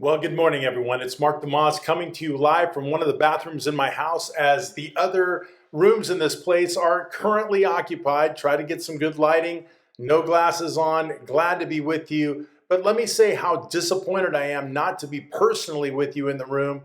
Well, good morning, everyone. It's Mark DeYmaz coming to you live from one of the bathrooms in my house as the other rooms in this place are currently occupied. Try to get some good lighting, no glasses on. Glad to be with you. But let me say how disappointed I am not to be personally with you in the room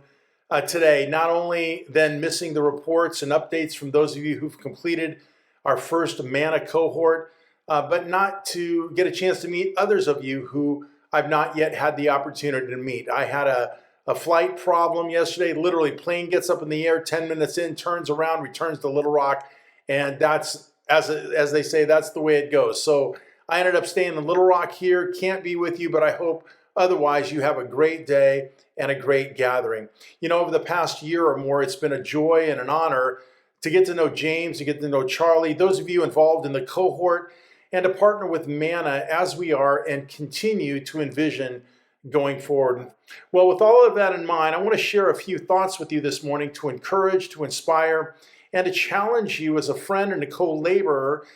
today. Not only then missing the reports and updates from those of you who've completed our first Manna cohort, but not to get a chance to meet others of you who I've not yet had the opportunity to meet. I had a flight problem yesterday. Literally, plane gets up in the air, 10 minutes in, turns around, returns to Little Rock, and that's, as they say, that's the way it goes. So I ended up staying in Little Rock here. Can't be with you, but I hope otherwise you have a great day and a great gathering. You know, over the past year or more, it's been a joy and an honor to get to know James, to get to know Charlie, those of you involved in the cohort, and to partner with Manna as we are and continue to envision going forward. Well, with all of that in mind, I want to share a few thoughts with you this morning to encourage, to inspire, and to challenge you as a friend and a co-laborer,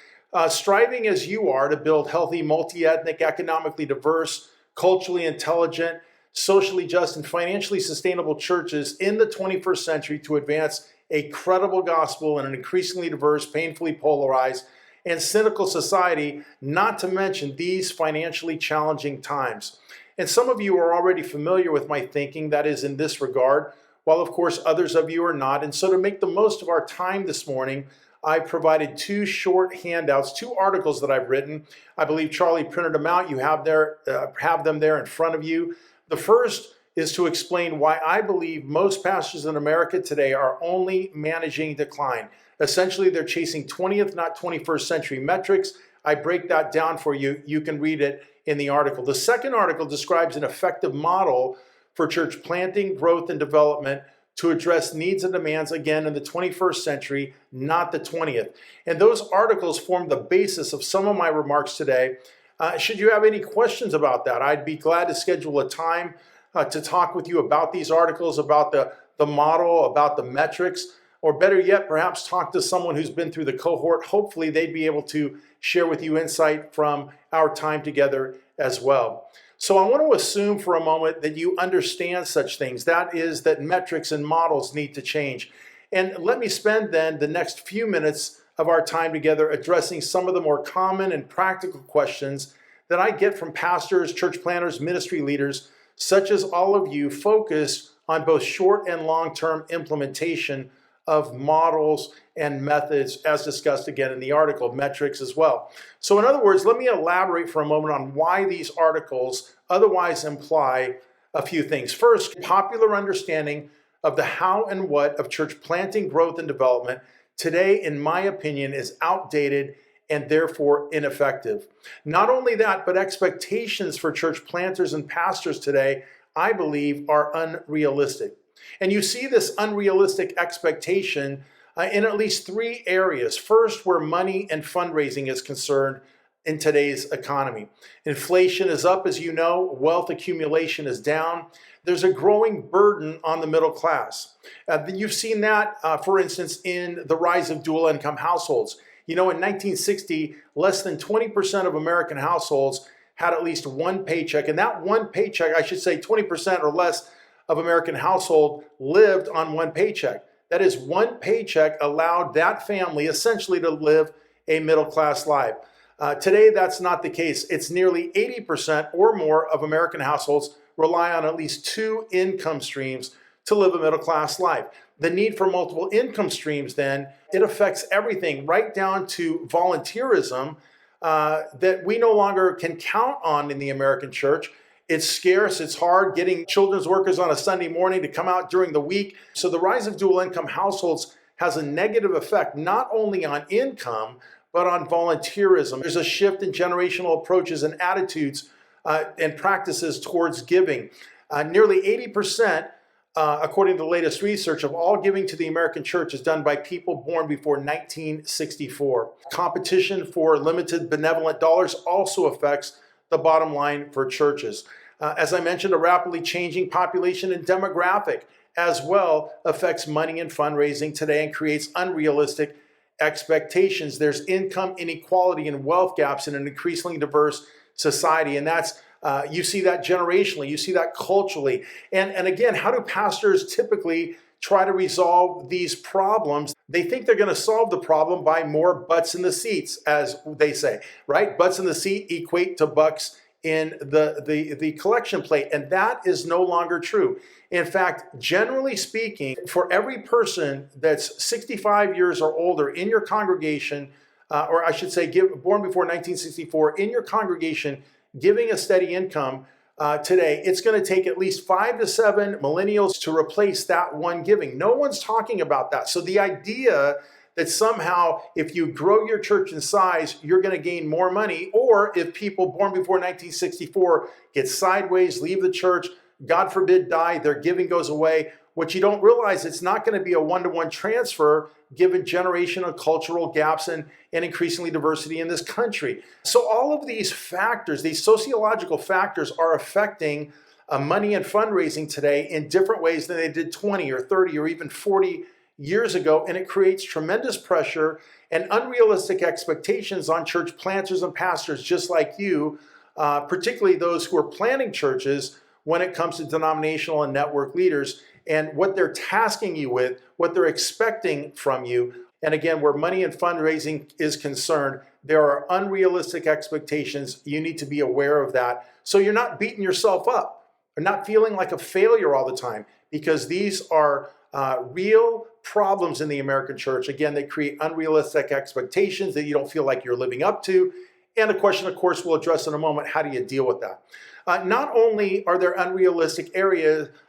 striving as you are to build healthy, multi-ethnic, economically diverse, culturally intelligent, socially just, and financially sustainable churches in the 21st century to advance a credible gospel in an increasingly diverse, painfully polarized, and cynical society, not to mention these financially challenging times. And some of you are already familiar with my thinking that is in this regard, while of course others of you are not. And so to make the most of our time this morning, I provided two short handouts, two articles that I've written. I believe Charlie printed them out. You have them there in front of you. The first is to explain why I believe most pastors in America today are only managing decline. Essentially, they're chasing 20th, not 21st century metrics. I break that down for you. You can read it in the article. The second article describes an effective model for church planting, growth, and development to address needs and demands, again, in the 21st century, not the 20th. And those articles form the basis of some of my remarks today. Should you have any questions about that, I'd be glad to schedule a time to talk with you about these articles, about the model, about the metrics, or better yet, perhaps talk to someone who's been through the cohort. Hopefully they'd be able to share with you insight from our time together as well. So I want to assume for a moment that you understand such things. That is, that metrics and models need to change. And let me spend then the next few minutes of our time together addressing some of the more common and practical questions that I get from pastors, church planners, ministry leaders, such as all of you, focused on both short and long-term implementation of models and methods, as discussed again in the article, metrics as well. So in other words, let me elaborate for a moment on why these articles otherwise imply a few things. First, popular understanding of the how and what of church planting, growth, and development today, in my opinion, is outdated and therefore ineffective. Not only that, but expectations for church planters and pastors today, I believe, are unrealistic. And you see this unrealistic expectation in at least three areas. First, where money and fundraising is concerned in today's economy. Inflation is up, as you know. Wealth accumulation is down. There's a growing burden on the middle class. You've seen that, for instance, in the rise of dual income households. You know, in 1960, less than 20% of American households had at least one paycheck. And that one paycheck, I should say 20% or less of American household lived on one paycheck. That is, one paycheck allowed that family essentially to live a middle-class life. Today, that's not the case. It's nearly 80% or more of American households rely on at least two income streams to live a middle-class life. The need for multiple income streams, then, it affects everything right down to volunteerism that we no longer can count on in the American church. It's scarce, it's hard getting children's workers on a Sunday morning to come out during the week. So the rise of dual income households has a negative effect not only on income, but on volunteerism. There's a shift in generational approaches and attitudes and practices towards giving. Nearly 80%, according to the latest research, of all giving to the American church is done by people born before 1964. Competition for limited benevolent dollars also affects the bottom line for churches. As I mentioned, a rapidly changing population and demographic as well affects money and fundraising today and creates unrealistic expectations. There's income inequality and wealth gaps in an increasingly diverse society, and that's You see that generationally. You see that culturally. And again, how do pastors typically try to resolve these problems? They think they're going to solve the problem by more butts in the seats, as they say, right? Butts in the seat equate to bucks in the collection plate. And that is no longer true. In fact, generally speaking, for every person that's 65 years or older in your congregation, or I should say born before 1964 in your congregation, giving a steady income today, it's going to take at least 5 to 7 millennials to replace that one giving. No one's talking about that. So the idea that somehow if you grow your church in size, you're going to gain more money, or if people born before 1964 get sideways, leave the church, God forbid die, their giving goes away. What you don't realize, it's not going to be a one-to-one transfer given generational cultural gaps and increasingly diversity in this country. So all of these factors, these sociological factors, are affecting money and fundraising today in different ways than they did 20 or 30 or even 40 years ago, and it creates tremendous pressure and unrealistic expectations on church planters and pastors just like you, particularly those who are planting churches when it comes to denominational and network leaders, and what they're tasking you with, what they're expecting from you. And again, where money and fundraising is concerned, there are unrealistic expectations. You need to be aware of that, so you're not beating yourself up or not feeling like a failure all the time, because these are real problems in the American church. Again, they create unrealistic expectations that you don't feel like you're living up to. And the question, of course, we'll address in a moment: how do you deal with that? Not only are there unrealistic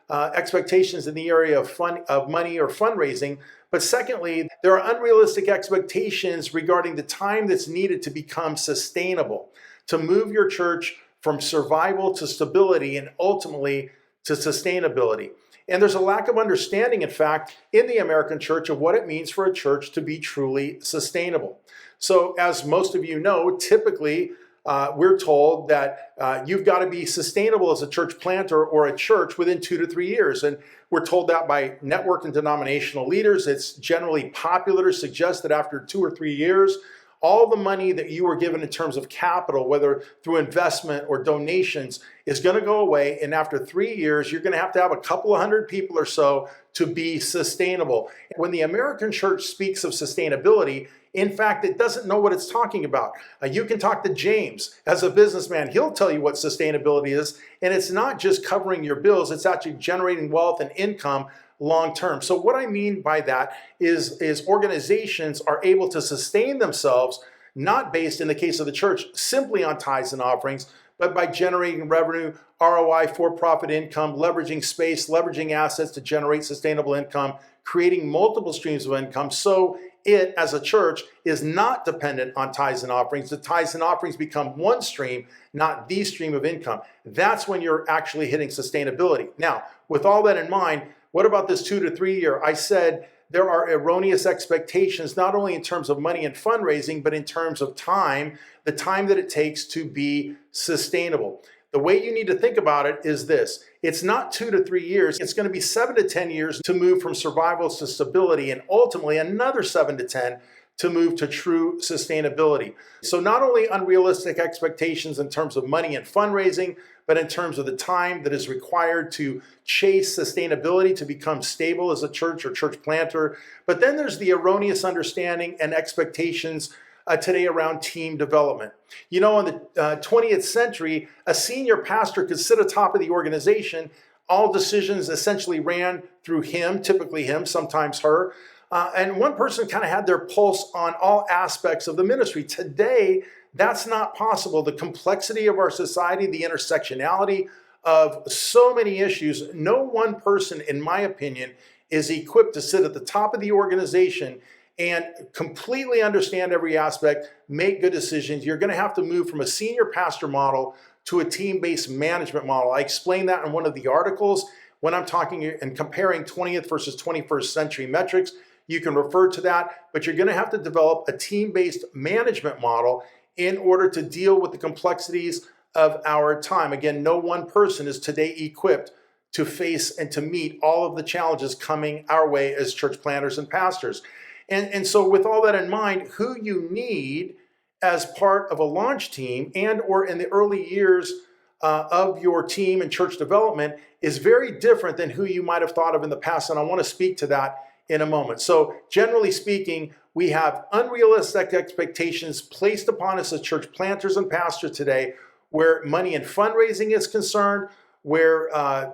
expectations in the area of money or fundraising, but secondly, there are unrealistic expectations regarding the time that's needed to become sustainable, to move your church from survival to stability and ultimately to sustainability. And there's a lack of understanding, in fact, in the American church of what it means for a church to be truly sustainable. So as most of you know, typically we're told that you've got to be sustainable as a church planter or a church within 2 to 3 years. And we're told that by network and denominational leaders. It's generally popular to suggest that after 2 or 3 years, all the money that you were given in terms of capital, whether through investment or donations, is going to go away. And after 3 years, you're going to have a couple of hundred people or so to be sustainable. When the American church speaks of sustainability, in fact, it doesn't know what it's talking about. You can talk to James as a businessman. He'll tell you what sustainability is. And it's not just covering your bills. It's actually generating wealth and income long term. So what I mean by that is organizations are able to sustain themselves, not based, in the case of the church, simply on tithes and offerings, but by generating revenue, ROI, for-profit income, leveraging space, leveraging assets to generate sustainable income, creating multiple streams of income. So it, as a church, is not dependent on tithes and offerings. The tithes and offerings become one stream, not the stream of income. That's when you're actually hitting sustainability. Now, with all that in mind, what about this 2 to 3 year? I said there are erroneous expectations, not only in terms of money and fundraising, but in terms of time, the time that it takes to be sustainable. The way you need to think about it is this: it's not 2 to 3 years. It's going to be 7 to 10 years to move from survival to stability, and ultimately another 7 to 10 to move to true sustainability. So not only unrealistic expectations in terms of money and fundraising, but in terms of the time that is required to chase sustainability, to become stable as a church or church planter. But then there's the erroneous understanding and expectations today around team development. You know, in the 20th century, a senior pastor could sit atop of the organization. All decisions essentially ran through him, typically him, sometimes her. And one person kind of had their pulse on all aspects of the ministry. Today, that's not possible. The complexity of our society, the intersectionality of so many issues, no one person, in my opinion, is equipped to sit at the top of the organization and completely understand every aspect, make good decisions. You're going to have to move from a senior pastor model to a team-based management model. I explained that in one of the articles when I'm talking and comparing 20th versus 21st century metrics. You can refer to that, but you're going to have to develop a team-based management model in order to deal with the complexities of our time. Again, no one person is today equipped to face and to meet all of the challenges coming our way as church planters and pastors. And so with all that in mind, who you need as part of a launch team and or in the early years of your team and church development is very different than who you might have thought of in the past. And I want to speak to that in a moment. So generally speaking, we have unrealistic expectations placed upon us as church planters and pastors today, where money and fundraising is concerned, where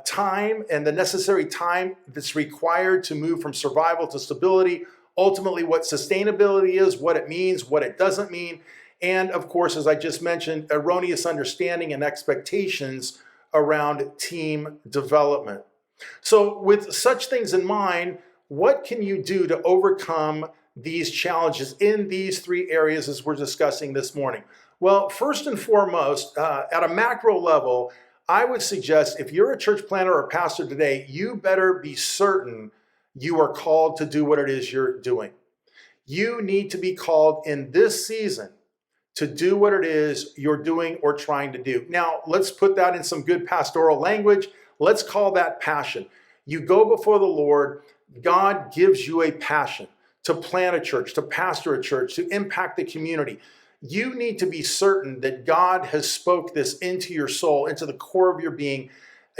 time and the necessary time that's required to move from survival to stability, ultimately what sustainability is, what it means, what it doesn't mean, and of course, as I just mentioned, erroneous understanding and expectations around team development. So with such things in mind, what can you do to overcome these challenges in these three areas as we're discussing this morning? Well, first and foremost, at a macro level, I would suggest if you're a church planter or pastor today, you better be certain you are called to do what it is you're doing. You need to be called in this season to do what it is you're doing or trying to do. Now, let's put that in some good pastoral language. Let's call that passion. You go before the Lord, God gives you a passion to plant a church, to pastor a church, to impact the community. You need to be certain that God has spoke this into your soul, into the core of your being.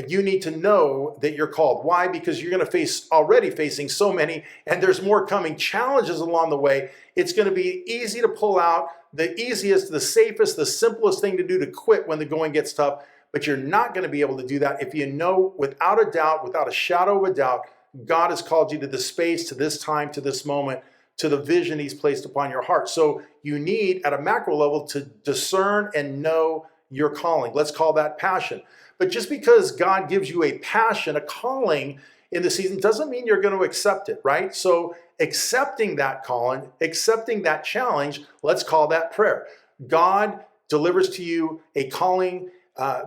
You need to know that you're called. Why? Because you're going to already facing so many, and there's more coming challenges along the way. It's going to be easy to pull out, the easiest, the safest, the simplest thing to do to quit when the going gets tough. But you're not going to be able to do that if you know without a doubt, without a shadow of a doubt, God has called you to this space, to this time, to this moment, to the vision he's placed upon your heart. So you need, at a macro level, to discern and know your calling. Let's call that passion. But just because God gives you a passion, a calling in the season, doesn't mean you're going to accept it, right? So accepting that calling, accepting that challenge, let's call that prayer. God delivers to you a calling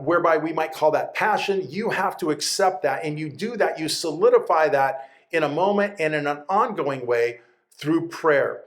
whereby we might call that passion. You have to accept that, and you do that, you solidify that in a moment and in an ongoing way through prayer.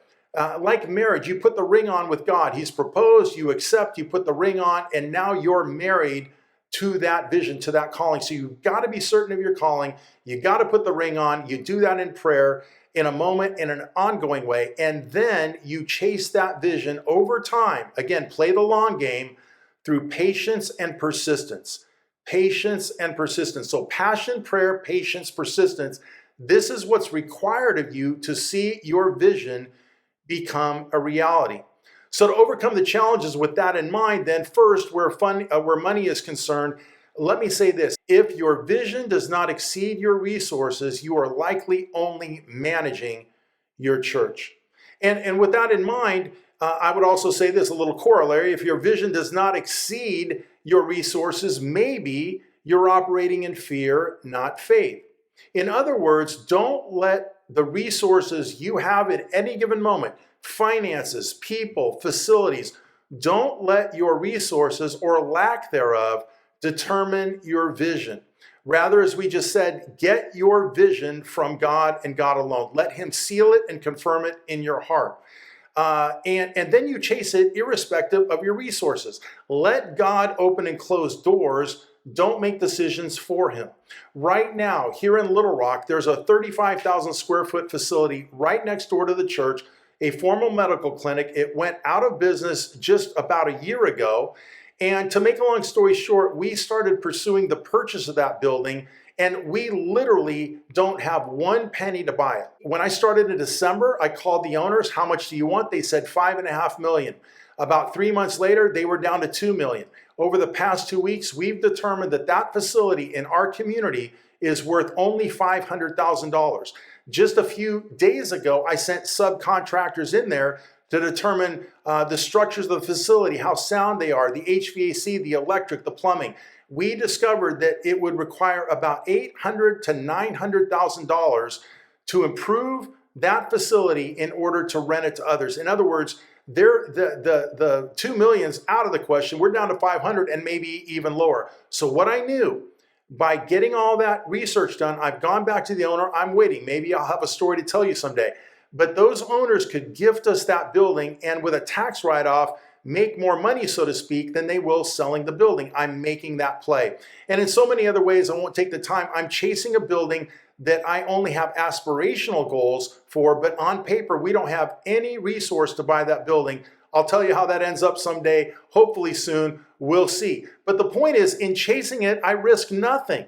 Like marriage, you put the ring on with God. He's proposed, you accept, you put the ring on, and now you're married to that vision, to that calling. So you've got to be certain of your calling. You got to put the ring on. You do that in prayer, in a moment, in an ongoing way, and then you chase that vision over time. Again, play the long game through patience and persistence. Patience and persistence. So passion, prayer, patience, persistence. This is what's required of you to see your vision become a reality. So to overcome the challenges with that in mind, then first, where money is concerned, let me say this. If your vision does not exceed your resources, you are likely only managing your church. And with that in mind, I would also say this, a little corollary. If your vision does not exceed your resources, maybe you're operating in fear, not faith. In other words, don't let the resources you have at any given moment, finances, people, facilities, don't let your resources or lack thereof determine your vision. Rather, as we just said, get your vision from God and God alone. Let him seal it and confirm it in your heart. And then you chase it irrespective of your resources. Let God open and close doors. Don't make decisions for him. Right now, here in Little Rock, there's a 35,000 square foot facility right next door to the church, a formal medical clinic. It went out of business just about a year ago. And to make a long story short, we started pursuing the purchase of that building, and we literally don't have one penny to buy it. When I started in December, I called the owners. How much do you want? They said $5.5 million. About 3 months later, they were down to $2 million. Over the past 2 weeks, we've determined that that facility in our community is worth only $500,000. Just a few days ago, I sent subcontractors in there to determine the structures of the facility, how sound they are, the HVAC, the electric, the plumbing. We discovered that it would require about $800,000 to $900,000 to improve that facility in order to rent it to others. In other words, the 2 million's out of the question. We're down to 500 and maybe even lower. So what I knew, by getting all that research done, I've gone back to the owner. I'm waiting. Maybe I'll have a story to tell you someday. But those owners could gift us that building and with a tax write-off, make more money, so to speak, than they will selling the building. I'm making that play. And in so many other ways, I won't take the time. I'm chasing a building that I only have aspirational goals for, but on paper, we don't have any resource to buy that building. I'll tell you how that ends up someday, hopefully soon. We'll see. But the point is, in chasing it, I risk nothing,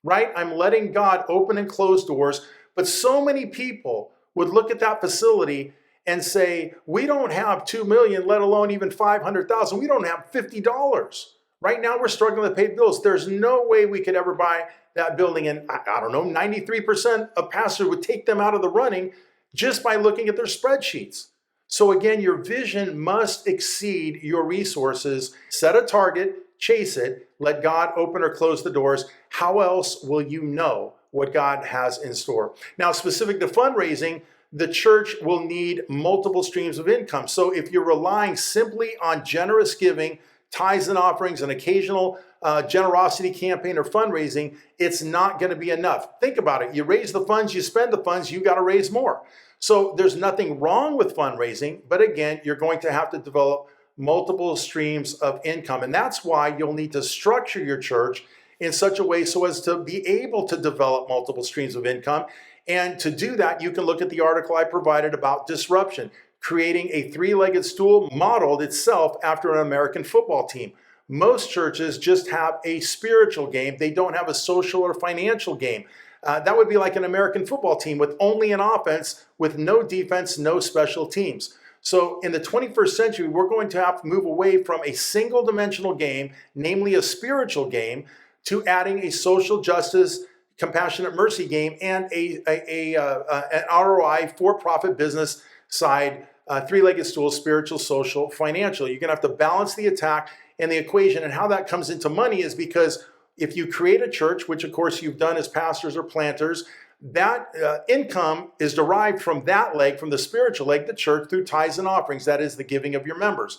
right? I'm letting God open and close doors. But so many people would look at that facility and say, we don't have 2 million, let alone even 500,000. We don't have $50. Right now, we're struggling to pay bills. There's no way we could ever buy that building. And I don't know, 93% of pastors would take them out of the running just by looking at their spreadsheets. So again, your vision must exceed your resources. Set a target, chase it, let God open or close the doors. How else will you know what God has in store? Now, specific to fundraising, the church will need multiple streams of income. So if you're relying simply on generous giving, tithes and offerings, an occasional generosity campaign or fundraising, it's not going to be enough. Think about it. You raise the funds, you spend the funds, you got to raise more. So there's nothing wrong with fundraising, but again, you're going to have to develop multiple streams of income. And that's why you'll need to structure your church in such a way so as to be able to develop multiple streams of income. And to do that, you can look at the article I provided about disruption, creating a three-legged stool modeled itself after an American football team. Most churches just have a spiritual game. They don't have a social or financial game. That would be like an American football team with only an offense, with no defense, no special teams. So in the 21st century, we're going to have to move away from a single-dimensional game, namely a spiritual game, to adding a social justice, compassionate mercy game, and an ROI for-profit business side, three-legged stool, spiritual, social, financial. You're going to have to balance the attack and the equation. And how that comes into money is because if you create a church, which of course you've done as pastors or planters, that income is derived from that leg, from the spiritual leg, the church, through tithes and offerings. That is the giving of your members.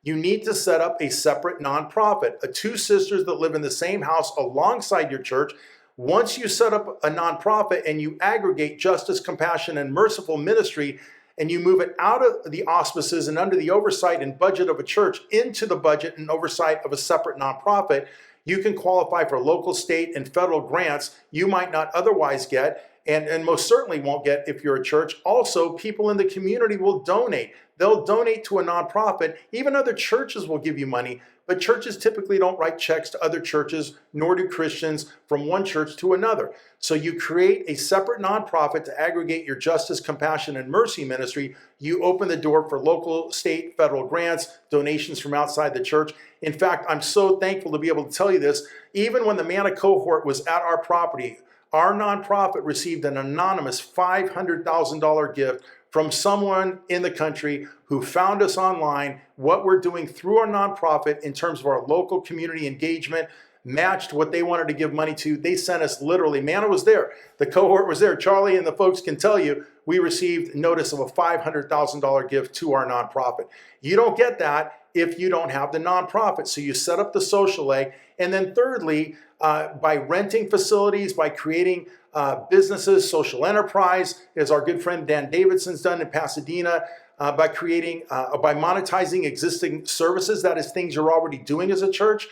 You need to set up a separate nonprofit, two sisters that live in the same house alongside your church. Once you set up a nonprofit and you aggregate justice, compassion, and merciful ministry, and you move it out of the auspices and under the oversight and budget of a church into the budget and oversight of a separate nonprofit, you can qualify for local, state, and federal grants you might not otherwise get, and most certainly won't get if you're a church. Also, people in the community will donate. They'll donate to a nonprofit. Even other churches will give you money, but churches typically don't write checks to other churches, nor do Christians from one church to another. So you create a separate nonprofit to aggregate your justice, compassion, and mercy ministry. You open the door for local, state, federal grants, donations from outside the church. In fact, I'm so thankful to be able to tell you this. Even when the Manna cohort was at our property, our nonprofit received an anonymous $500,000 gift from someone in the country who found us online. What we're doing through our nonprofit in terms of our local community engagement matched what they wanted to give money to. They sent us literally, Manna was there, the cohort was there. Charlie and the folks can tell you, we received notice of a $500,000 gift to our nonprofit. You don't get that if you don't have the nonprofit. So you set up the social leg. And then thirdly, by renting facilities, by creating businesses, social enterprise, as our good friend Dan Davidson's done in Pasadena, by monetizing existing services, that is things you're already doing as a church,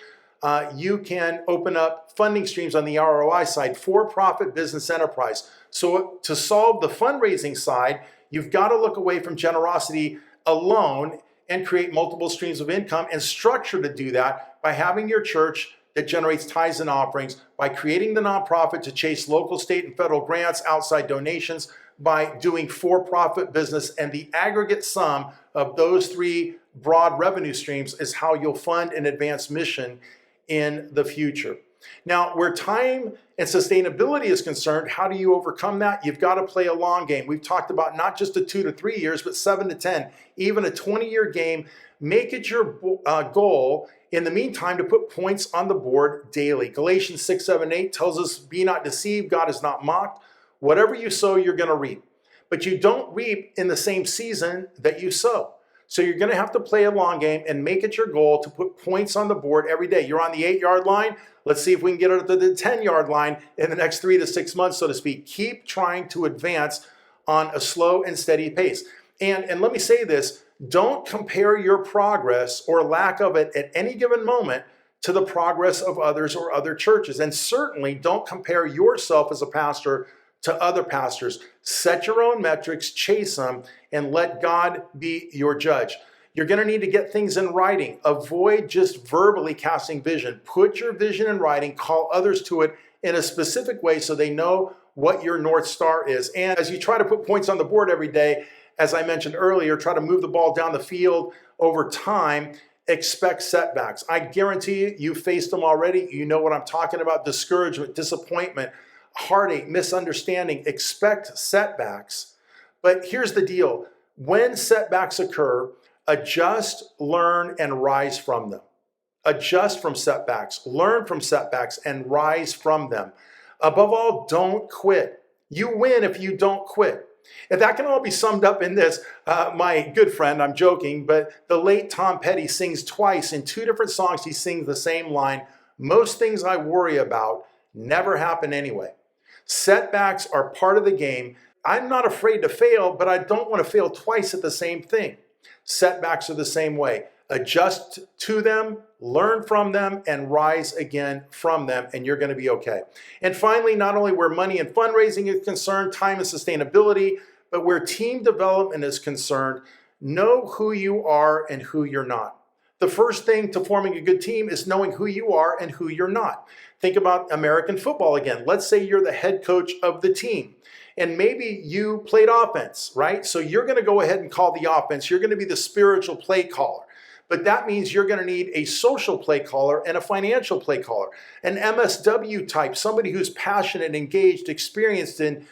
you can open up funding streams on the ROI side, for-profit business enterprise. So to solve the fundraising side, you've got to look away from generosity alone and create multiple streams of income and structure to do that by having your church that generates tithes and offerings, by creating the nonprofit to chase local, state, and federal grants, outside donations, by doing for-profit business, and the aggregate sum of those three broad revenue streams is how you'll fund and advance mission in the future. Now, where time and sustainability is concerned, how do you overcome that? You've got to play a long game. We've talked about not just a 2 to 3 years, but 7 to 10, even a 20-year game. Make it your goal, in the meantime, to put points on the board daily. Galatians 6, 7, 8 tells us, be not deceived, God is not mocked. Whatever you sow, you're going to reap. But you don't reap in the same season that you sow. So you're going to have to play a long game and make it your goal to put points on the board every day. You're on the 8-yard line. Let's see if we can get it to the 10-yard line in the next 3 to 6 months, so to speak. Keep trying to advance on a slow and steady pace. And let me say this, don't compare your progress or lack of it at any given moment to the progress of others or other churches. And certainly don't compare yourself as a pastor to other pastors. Set your own metrics, chase them, and let God be your judge. You're going to need to get things in writing. Avoid just verbally casting vision. Put your vision in writing, call others to it in a specific way so they know what your North Star is. And as you try to put points on the board every day, as I mentioned earlier, try to move the ball down the field over time, expect setbacks. I guarantee you, you've faced them already. You know what I'm talking about: discouragement, disappointment, heartache, misunderstanding. Expect setbacks. But here's the deal. When setbacks occur, adjust, learn, and rise from them. Adjust from setbacks, learn from setbacks, and rise from them. Above all, don't quit. You win if you don't quit. And that can all be summed up in this. My good friend, I'm joking, but the late Tom Petty sings twice in two different songs. He sings the same line: most things I worry about never happen anyway. Setbacks are part of the game. I'm not afraid to fail, but I don't want to fail twice at the same thing. Setbacks are the same way. Adjust to them, learn from them, and rise again from them, and you're going to be okay. And finally, not only where money and fundraising is concerned, time and sustainability, but where team development is concerned, know who you are and who you're not. The first thing to forming a good team is knowing who you are and who you're not. Think about American football again. Let's say you're the head coach of the team, and maybe you played offense, right? So you're going to go ahead and call the offense. You're going to be the spiritual play caller. But that means you're going to need a social play caller and a financial play caller, an MSW type, somebody who's passionate, engaged, experienced in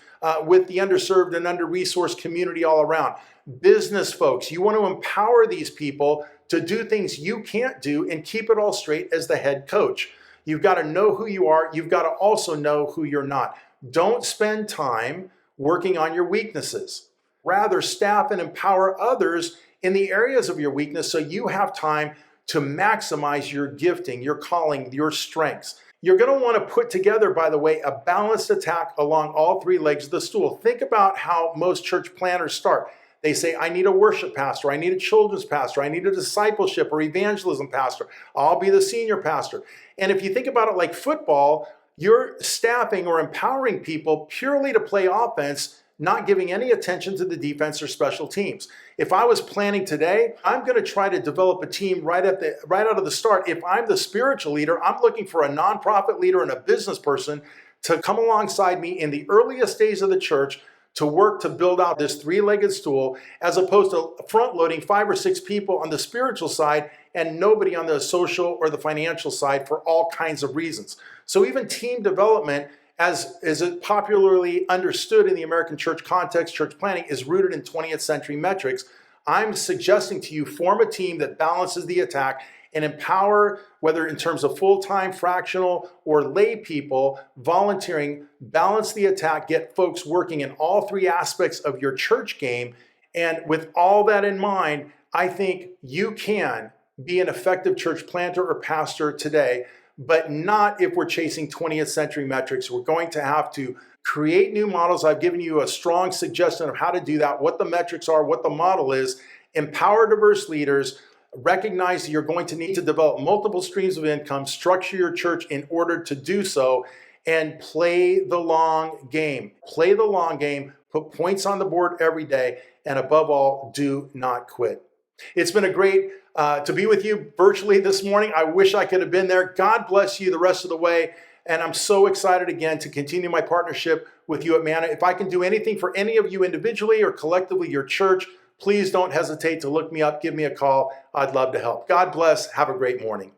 with the underserved and under-resourced community all around. Business folks, you want to empower these people to do things you can't do and keep it all straight as the head coach. You've got to know who you are. You've got to also know who you're not. Don't spend time working on your weaknesses. Rather, staff and empower others in the areas of your weakness so you have time to maximize your gifting, your calling, your strengths. You're going to want to put together, by the way, a balanced attack along all three legs of the stool. Think about how most church planners start. They say, I need a worship pastor, I need a children's pastor, I need a discipleship or evangelism pastor, I'll be the senior pastor. And if you think about it like football, you're staffing or empowering people purely to play offense, not giving any attention to the defense or special teams. If I was planning today, I'm going to try to develop a team right out of the start. If I'm the spiritual leader, I'm looking for a nonprofit leader and a business person to come alongside me in the earliest days of the church to work to build out this three-legged stool, as opposed to front-loading 5 or 6 people on the spiritual side and nobody on the social or the financial side for all kinds of reasons. So even team development, as is it popularly understood in the American church context, church planning, is rooted in 20th century metrics. I'm suggesting to you, form a team that balances the attack and empower, whether in terms of full-time, fractional, or lay people, volunteering, balance the attack, get folks working in all three aspects of your church game. And with all that in mind, I think you can be an effective church planter or pastor today, but not if we're chasing 20th century metrics. We're going to have to create new models. I've given you a strong suggestion of how to do that, what the metrics are, what the model is, empower diverse leaders, recognize that you're going to need to develop multiple streams of income, structure your church in order to do so, and play the long game. Play the long game, put points on the board every day, and above all, do not quit. It's been a great to be with you virtually this morning. I wish I could have been there. God bless you the rest of the way. And I'm so excited again to continue my partnership with you at Manna. If I can do anything for any of you individually or collectively, your church, please don't hesitate to look me up, give me a call. I'd love to help. God bless. Have a great morning.